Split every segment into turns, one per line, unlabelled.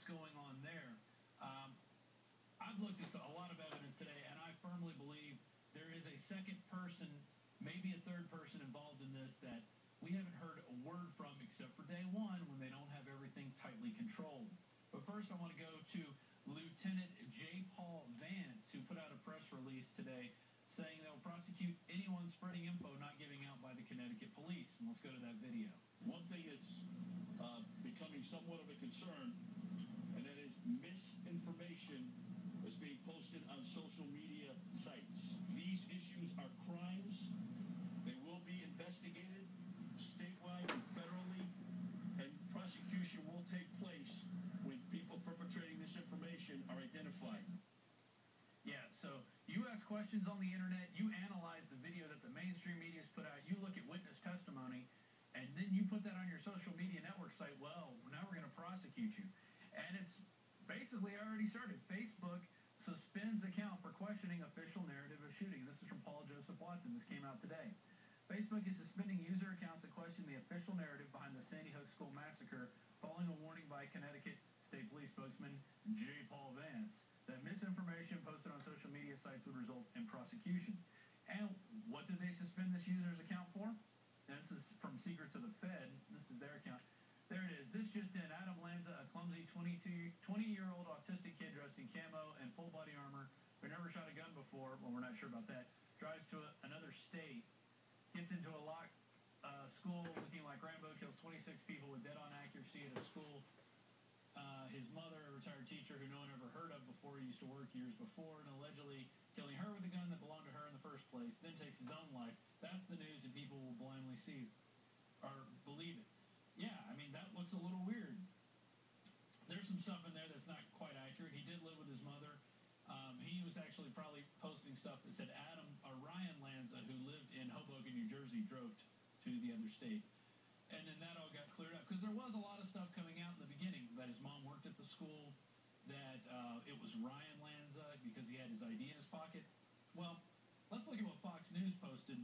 what's going on there. Um, I've looked at a lot of evidence today, and I firmly believe there is a second person, maybe a third person involved in this that we haven't heard a word from except for day one when they don't have everything tightly controlled. But first, I want to go to Lieutenant J. Paul Vance, who put out a press release today saying they'll prosecute anyone spreading info not giving out by the Connecticut police. And let's go to that video.
One thing that's becoming somewhat of a concern, and that is misinformation is being posted on social media sites. These issues are crimes. They will be investigated statewide and federally, and prosecution will take place when people perpetrating this information are identified.
Yeah, so you ask questions on the internet, you analyze the video that the mainstream media's put out, you look at witness testimony, and then you put that on your social media network site. Well, now we're going to prosecute you. And it's basically already started. Facebook suspends account for questioning official narrative of shooting. This is from Paul Joseph Watson. This came out today. Facebook is suspending user accounts that question the official narrative behind the Sandy Hook School massacre following a warning by Connecticut State Police spokesman J. Paul Vance that misinformation posted on social media sites would result in prosecution. And what did they suspend this user's account for? And this is from Secrets of the Fed. This is their account. There it is. This just in. Adam Lanza, a clumsy 20-year-old autistic kid dressed in camo and full body armor who never shot a gun before, well, we're not sure about that, drives to another state, gets into a locked school looking like Rambo, kills 26 people with dead-on accuracy at a school. His mother, a retired teacher who no one ever heard of before, used to work years before, and allegedly killing her with a gun that belonged to her in the first place, then takes his own life. That's the news, and people will blindly see or believe it. Yeah, I mean, that looks a little weird. There's some stuff in there that's not quite accurate. He did live with his mother. He was actually probably posting stuff that said Ryan Lanza, who lived in Hoboken, New Jersey, drove to the other state. And then that all got cleared up because there was a lot of stuff coming out in the beginning that his mom worked at the school, that it was Ryan Lanza because he had his ID in his pocket. Well, let's look at what Fox News posted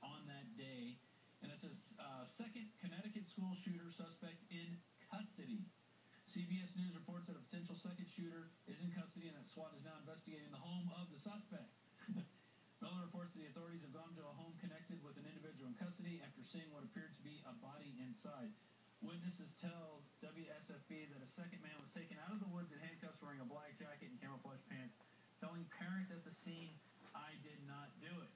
on that day. And it says, second Connecticut school shooter suspect in custody. CBS News reports that a potential second shooter is in custody and that SWAT is now investigating the home of the suspect. Miller reports that the authorities have gone to a home connected with an individual in custody after seeing what appeared to be a body inside. Witnesses tell WSFB that a second man was taken out of the woods in handcuffs wearing a black jacket and camouflage pants, telling parents at the scene, "I did not do it."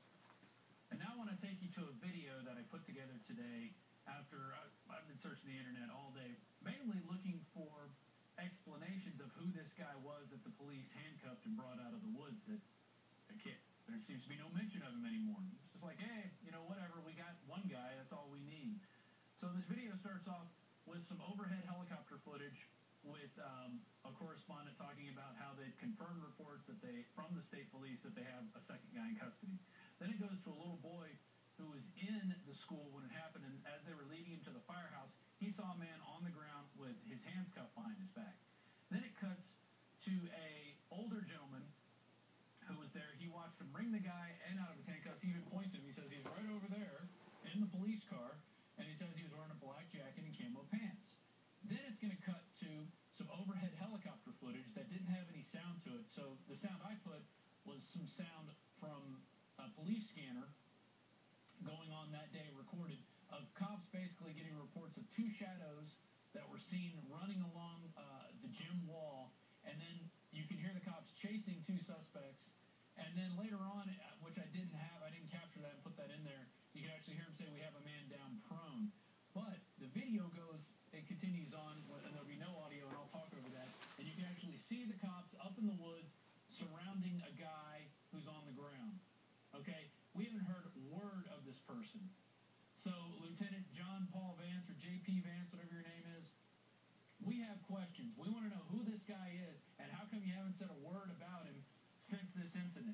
And now I want to take you to a video that I put together today after I've been searching the internet all day, mainly looking for explanations of who this guy was that the police handcuffed and brought out of the woods. That there seems to be no mention of him anymore. It's just like, hey, you know, whatever, we got one guy, that's all we need. So this video starts off with some overhead helicopter footage with a correspondent talking about how they've confirmed reports that from the state police that they have a second guy in custody. Then it goes to a little boy who was in the school when it happened, and as they were leading him to the firehouse, he saw a man on the ground with his hands cuffed behind his back. Then it cuts to a older gentleman who was there. He watched him bring the guy out of his handcuffs. He even points to him. He says he's right over there in the police car, and he says he was wearing a black jacket and camo pants. Then it's going to cut to some overhead helicopter footage that didn't have any sound to it. So the sound I put was some sound from a police scanner going on that day, recorded, of cops basically getting reports of two shadows that were seen running along the gym wall, and then you can hear the cops chasing two suspects, and then later on, which I didn't capture that and put that in there, you can actually hear him say, "We have a man down prone." But the video it continues on, and there'll be no audio, and I'll talk over that, and you can actually see the cops up in the woods surrounding a guy who's on the ground. Okay? We haven't heard a word of this person. So, Lieutenant John Paul Vance, or JP Vance, whatever your name is, we have questions. We want to know who this guy is, and how come you haven't said a word about him since this incident?